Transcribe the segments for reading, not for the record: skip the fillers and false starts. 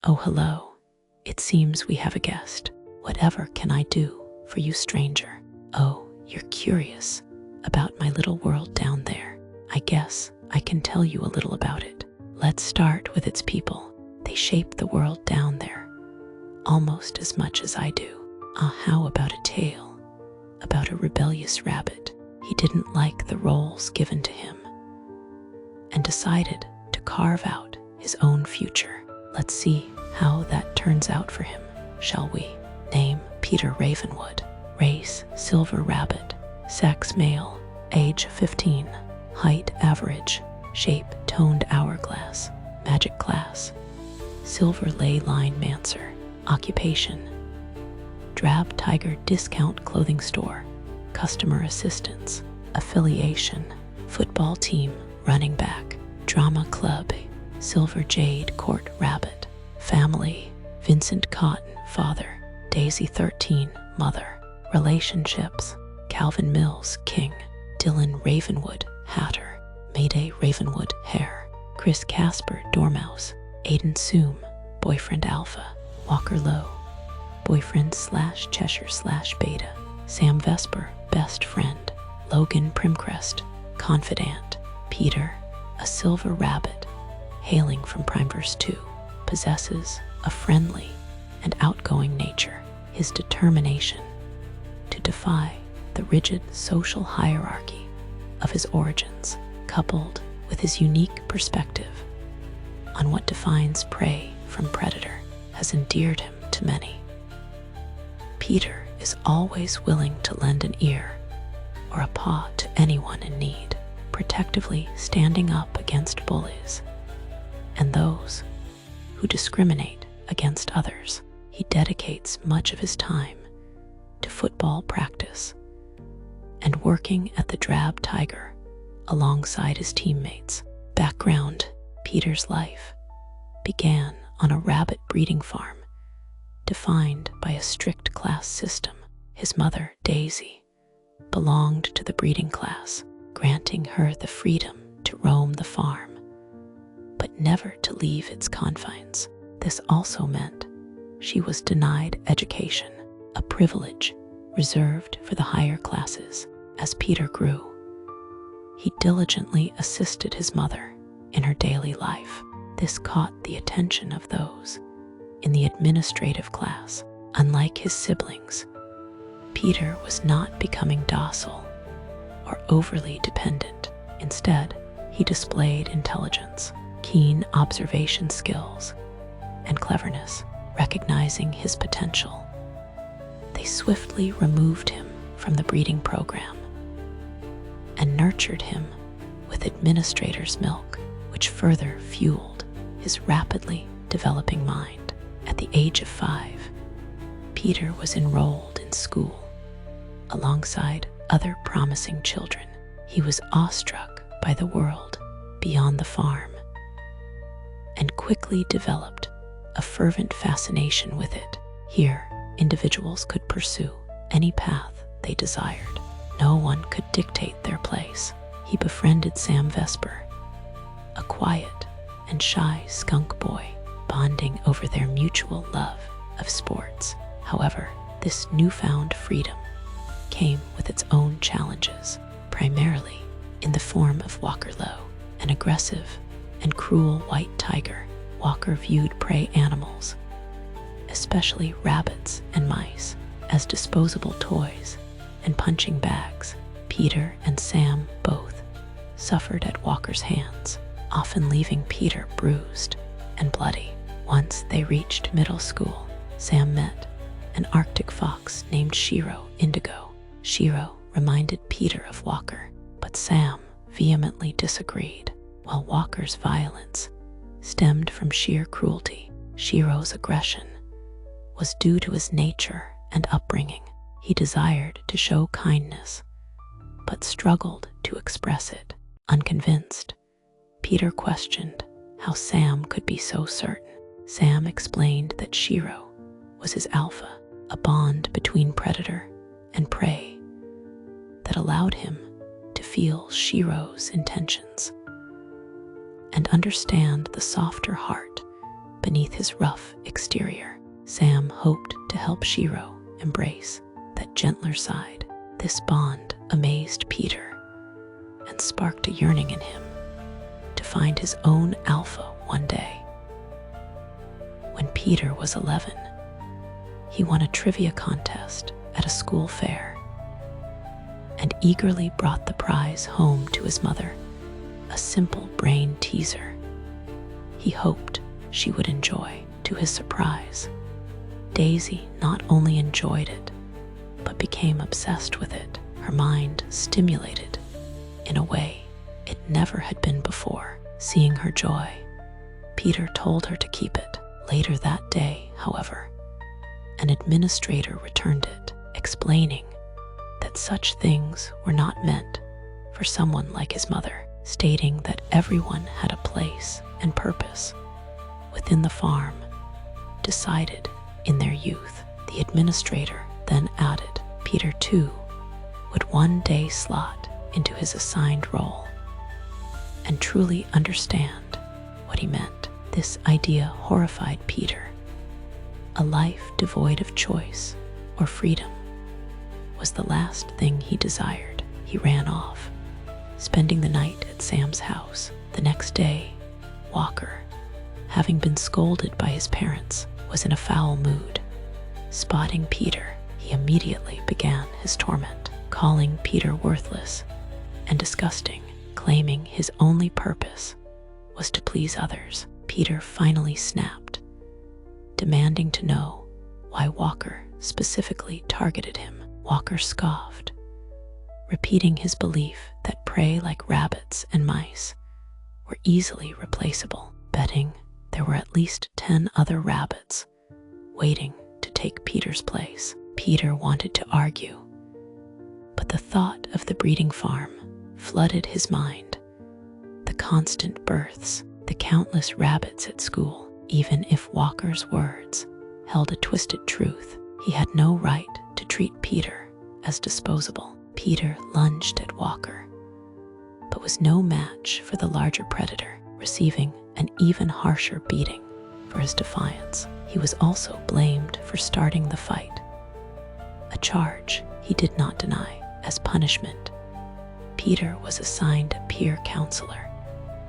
Oh, hello. It seems we have a guest. Whatever can I do for you, stranger? Oh, you're curious about my little world down there. I guess I can tell you a little about it. Let's start with its people. They shape the world down there almost as much as I do. How about a tale about a rebellious rabbit? He didn't like the roles given to him and decided to carve out his own future. Let's see how that turns out for him, shall we? Name: Peter Ravenwood. Race: silver rabbit. Sex: male. Age: 15. Height: average. Shape: toned hourglass. Magic class: silver ley line mancer. Occupation: drab tiger discount clothing store. Customer assistance. Affiliation: football team, running back. Drama club: silver jade court rabbit. Family: Vincent Cotton, father. Daisy 13, mother. Relationships: Calvin Mills, king. Dylan Ravenwood, hatter. Mayday Ravenwood, hare. Chris Casper, dormouse. Aiden Soom, boyfriend alpha. Walker Lowe, boyfriend / Cheshire / beta. Sam Vesper, best friend. Logan Primcrest, confidant. Peter, a silver rabbit, hailing from Primeverse 2, possesses a friendly and outgoing nature. His determination to defy the rigid social hierarchy of his origins, coupled with his unique perspective on what defines prey from predator, has endeared him to many. Peter is always willing to lend an ear or a paw to anyone in need, protectively standing up against bullies and those who discriminate against others. He dedicates much of his time to football practice and working at the Drab Tiger alongside his teammates. Background: Peter's life began on a rabbit breeding farm defined by a strict class system. His mother, Daisy, belonged to the breeding class, granting her the freedom to roam the farm, but never to leave its confines. This also meant she was denied education, a privilege reserved for the higher classes. As Peter grew, he diligently assisted his mother in her daily life. This caught the attention of those in the administrative class. Unlike his siblings, Peter was not becoming docile or overly dependent. Instead, he displayed intelligence, keen observation skills, and cleverness. Recognizing his potential, they swiftly removed him from the breeding program and nurtured him with administrator's milk, which further fueled his rapidly developing mind. At the age of 5, Peter was enrolled in school alongside other promising children. He was awestruck by the world beyond the farm and quickly developed a fervent fascination with it. Here, individuals could pursue any path they desired. No one could dictate their place. He befriended Sam Vesper, a quiet and shy skunk boy, bonding over their mutual love of sports. However, this newfound freedom came with its own challenges, primarily in the form of Walker Lowe, an aggressive and cruel white tiger. Walker viewed prey animals, especially rabbits and mice, as disposable toys and punching bags. Peter and Sam both suffered at Walker's hands, often leaving Peter bruised and bloody. Once they reached middle school, Sam met an Arctic fox named Shiro Indigo. Shiro reminded Peter of Walker, but Sam vehemently disagreed. While Walker's violence stemmed from sheer cruelty, Shiro's aggression was due to his nature and upbringing. He desired to show kindness, but struggled to express it. Unconvinced, Peter questioned how Sam could be so certain. Sam explained that Shiro was his alpha, a bond between predator and prey that allowed him to feel Shiro's intentions and understand the softer heart beneath his rough exterior. Sam hoped to help Shiro embrace that gentler side. This bond amazed Peter and sparked a yearning in him to find his own alpha one day. When Peter was 11, he won a trivia contest at a school fair and eagerly brought the prize home to his mother, a simple brain teaser he hoped she would enjoy. To his surprise, Daisy not only enjoyed it, but became obsessed with it, her mind stimulated in a way it never had been before. Seeing her joy, Peter told her to keep it. Later that day, however, an administrator returned it, explaining that such things were not meant for someone like his mother, stating that everyone had a place and purpose within the farm, decided in their youth. The administrator then added Peter too would one day slot into his assigned role and truly understand what he meant. This idea horrified Peter. A life devoid of choice or freedom was the last thing he desired. He ran off, spending the night at Sam's house. The next day, Walker, having been scolded by his parents, was in a foul mood. Spotting Peter, he immediately began his torment, calling Peter worthless and disgusting, claiming his only purpose was to please others. Peter finally snapped, demanding to know why Walker specifically targeted him. Walker scoffed, repeating his belief that prey like rabbits and mice were easily replaceable, betting there were at least 10 other rabbits waiting to take Peter's place. Peter wanted to argue, but the thought of the breeding farm flooded his mind. The constant births, the countless rabbits at school. Even if Walker's words held a twisted truth, he had no right to treat Peter as disposable. Peter lunged at Walker, but was no match for the larger predator, receiving an even harsher beating for his defiance. He was also blamed for starting the fight, a charge he did not deny. As punishment, Peter was assigned a peer counselor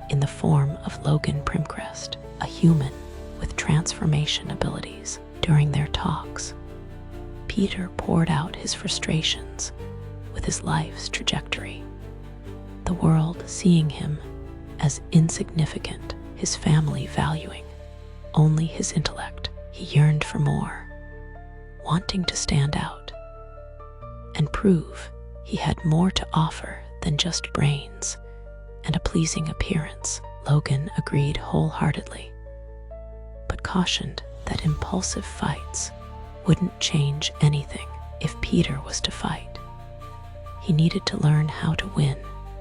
in the form of Logan Primcrest, a human with transformation abilities. During their talks, Peter poured out his frustrations with his life's trajectory, the world seeing him as insignificant, his family valuing only his intellect. He yearned for more, wanting to stand out and prove he had more to offer than just brains and a pleasing appearance. Logan agreed wholeheartedly, but cautioned that impulsive fights wouldn't change anything. If Peter was to fight, he needed to learn how to win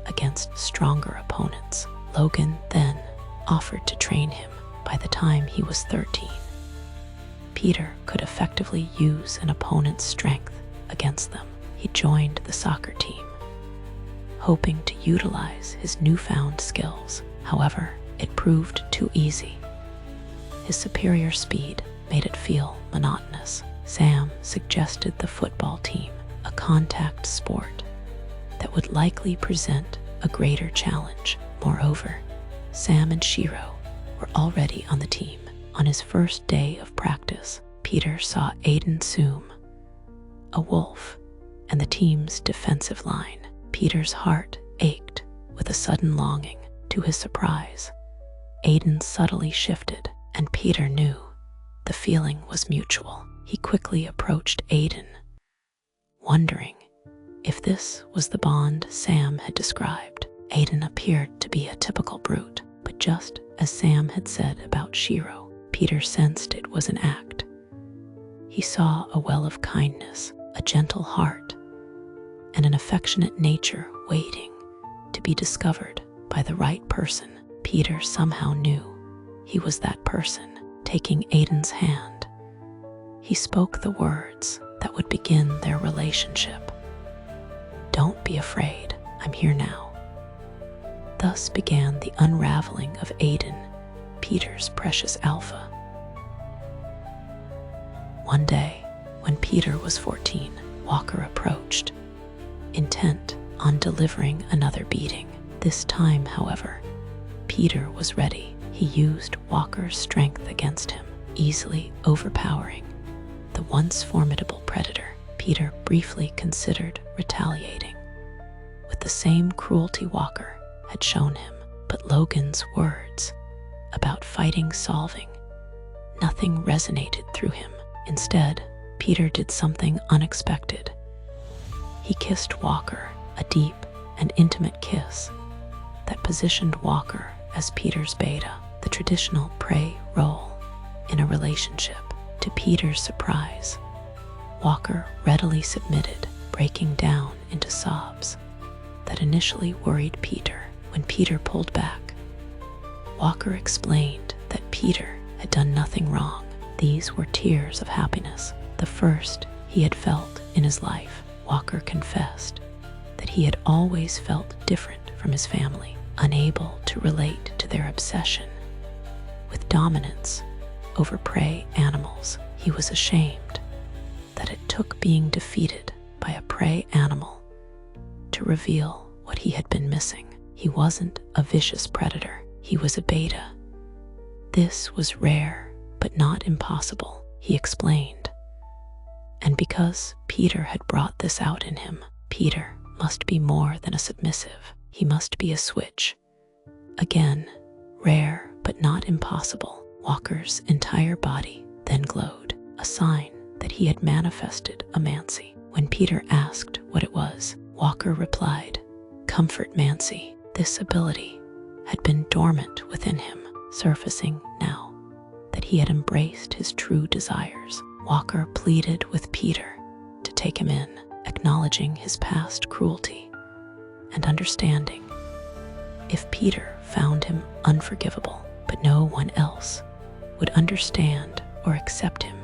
against stronger opponents. Logan then offered to train him. By the time he was 13, Peter could effectively use an opponent's strength against them. He joined the soccer team, hoping to utilize his newfound skills. However, it proved too easy. His superior speed made it feel monotonous. Sam suggested the football team, a contact sport that would likely present a greater challenge. Moreover, Sam and Shiro were already on the team. On his first day of practice, Peter saw Aiden Soom, a wolf, and the team's defensive line. Peter's heart ached with a sudden longing. To his surprise, Aiden subtly shifted, and Peter knew the feeling was mutual. He quickly approached Aiden, wondering if this was the bond Sam had described. Aiden appeared to be a typical brute, but just as Sam had said about Shiro, Peter sensed it was an act. He saw a well of kindness, a gentle heart, and an affectionate nature waiting to be discovered by the right person. Peter somehow knew he was that person. Taking Aiden's hand, he spoke the words that would begin their relationship. "Don't be afraid, I'm here now." Thus began the unraveling of Aiden, Peter's precious alpha. One day, when Peter was 14, Walker approached, intent on delivering another beating. This time, however, Peter was ready. He used Walker's strength against him, easily overpowering the once formidable predator. Peter briefly considered retaliating with the same cruelty Walker had shown him, but Logan's words about fighting solving nothing resonated through him. Instead, Peter did something unexpected. He kissed Walker, a deep and intimate kiss that positioned Walker as Peter's beta, the traditional prey role in a relationship. To Peter's surprise, Walker readily submitted, breaking down into sobs that initially worried Peter. When Peter pulled back, Walker explained that Peter had done nothing wrong. These were tears of happiness, the first he had felt in his life. Walker confessed that he had always felt different from his family, unable to relate to their obsession with dominance over prey animals. He was ashamed that it took being defeated by a prey animal to reveal what he had been missing. He wasn't a vicious predator, he was a beta. This was rare, but not impossible, he explained. And because Peter had brought this out in him, Peter must be more than a submissive. He must be a switch. Again, rare but not impossible. Walker's entire body then glowed, a sign that he had manifested a Mancy. When Peter asked what it was, Walker replied, "Comfort Mancy." This ability had been dormant within him, surfacing now that he had embraced his true desires. Walker pleaded with Peter to take him in, acknowledging his past cruelty and understanding. If Peter found him unforgivable, but no one else would understand or accept him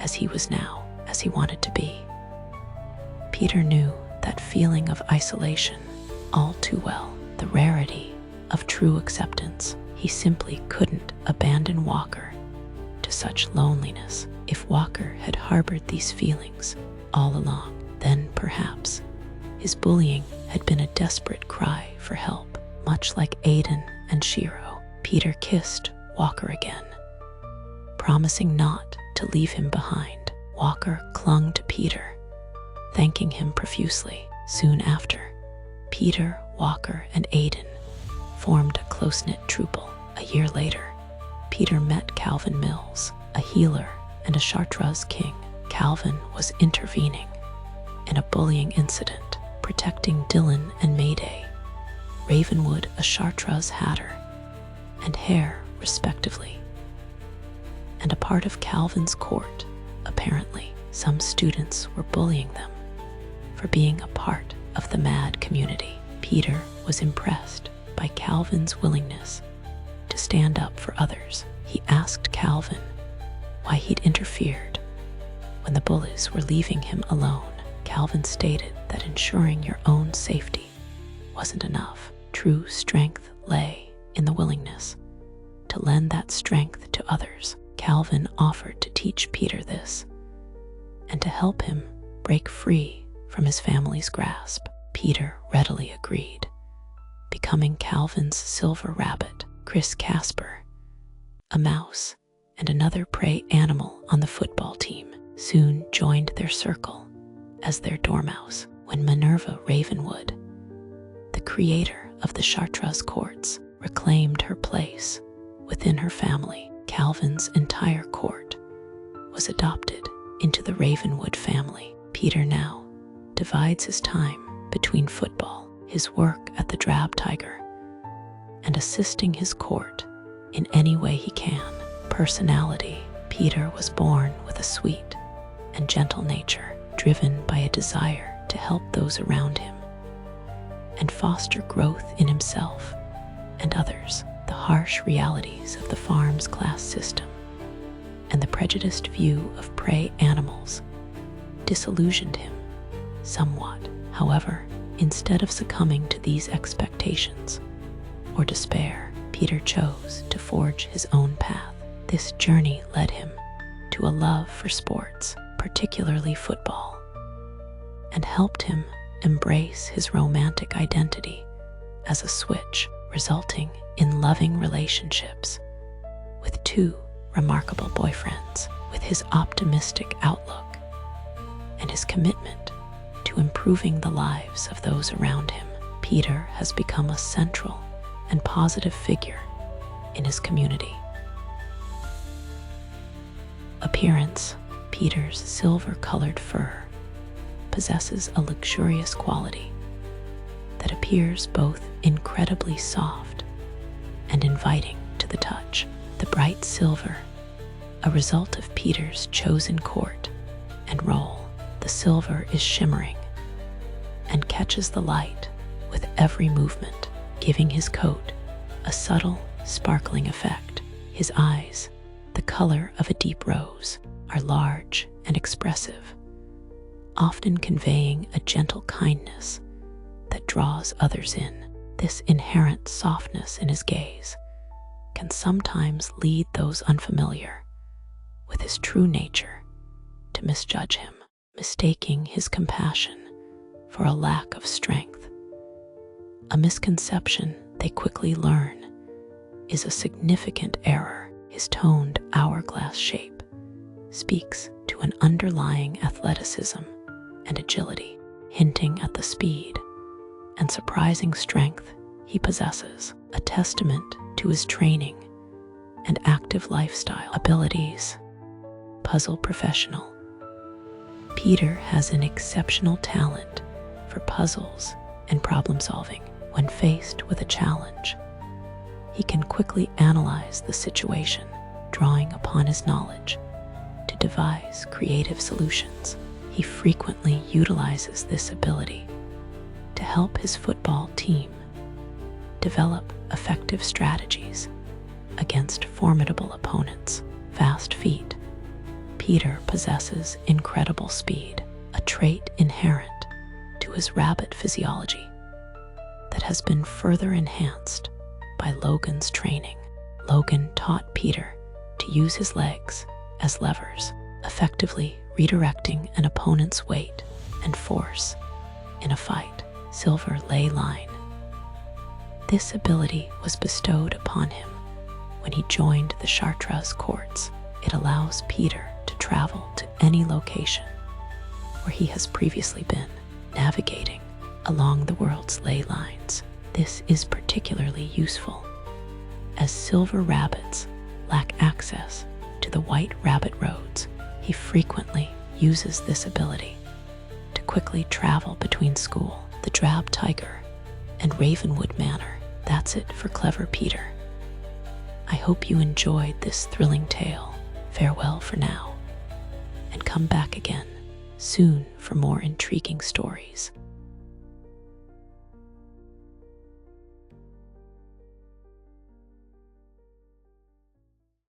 as he was now, as he wanted to be. Peter knew that feeling of isolation all too well, the rarity of true acceptance. He simply couldn't abandon Walker to such loneliness. If Walker had harbored these feelings all along, then perhaps his bullying had been a desperate cry for help. Much like Aiden and Shiro, Peter kissed Walker again, promising not to leave him behind. Walker clung to Peter, thanking him profusely. Soon after, Peter, Walker, and Aiden formed a close-knit trouple. A year later, Peter met Calvin Mills, a healer and a Chartreuse king. Calvin was intervening in a bullying incident, protecting Dylan and Mayday, Ravenwood, a Chartreuse hatter, and Hare, respectively. And a part of Calvin's court, apparently, some students were bullying them for being a part of the mad community. Peter was impressed by Calvin's willingness to stand up for others. He asked Calvin why he'd interfered when the bullies were leaving him alone. Calvin stated that ensuring your own safety wasn't enough. True strength lay in the willingness to lend that strength to others. Calvin offered to teach Peter this and to help him break free from his family's grasp. Peter readily agreed, becoming Calvin's silver rabbit. Chris Casper, a mouse, and another prey animal on the football team soon joined their circle as their dormouse. When Minerva Ravenwood, the creator of the Chartreuse courts, reclaimed her place within her family, Calvin's entire court was adopted into the Ravenwood family. Peter now divides his time between football, his work at the Drab Tiger, and assisting his court in any way he can. Personality: Peter was born with a sweet and gentle nature, driven by a desire to help those around him and foster growth in himself and others. The harsh realities of the farm's class system and the prejudiced view of prey animals disillusioned him somewhat. However, instead of succumbing to these expectations or despair, Peter chose to forge his own path. This journey led him to a love for sports, particularly football, and helped him embrace his romantic identity as a switch, resulting in loving relationships with two remarkable boyfriends. With his optimistic outlook and his commitment to improving the lives of those around him, Peter has become a central and positive figure in his community. Appearance: Peter's silver-colored fur possesses a luxurious quality that appears both incredibly soft and inviting to the touch. The bright silver, a result of Peter's chosen court and role, the silver is shimmering and catches the light with every movement, giving his coat a subtle, sparkling effect. His eyes, the color of a deep rose, are large and expressive, often conveying a gentle kindness that draws others in. This inherent softness in his gaze can sometimes lead those unfamiliar with his true nature to misjudge him, mistaking his compassion for a lack of strength. A misconception they quickly learn is a significant error. His toned hourglass shape speaks to an underlying athleticism and agility, hinting at the speed and surprising strength he possesses, a testament to his training and active lifestyle abilities. Puzzle professional: Peter has an exceptional talent for puzzles and problem solving. When faced with a challenge, he can quickly analyze the situation, drawing upon his knowledge to devise creative solutions. He frequently utilizes this ability to help his football team develop effective strategies against formidable opponents. Fast feet: Peter possesses incredible speed, a trait inherent to his rabbit physiology that has been further enhanced by Logan's training. Logan taught Peter to use his legs as levers, effectively redirecting an opponent's weight and force in a fight. Silver ley line: this ability was bestowed upon him when he joined the Chartreuse courts. It allows Peter to travel to any location where he has previously been, navigating along the world's ley lines. This is particularly useful as silver rabbits lack access to the white rabbit roads. He frequently uses this ability to quickly travel between school, the Drab Tiger, and Ravenwood Manor. That's it for Clever Peter. I hope you enjoyed this thrilling tale. Farewell for now, and come back again soon for more intriguing stories.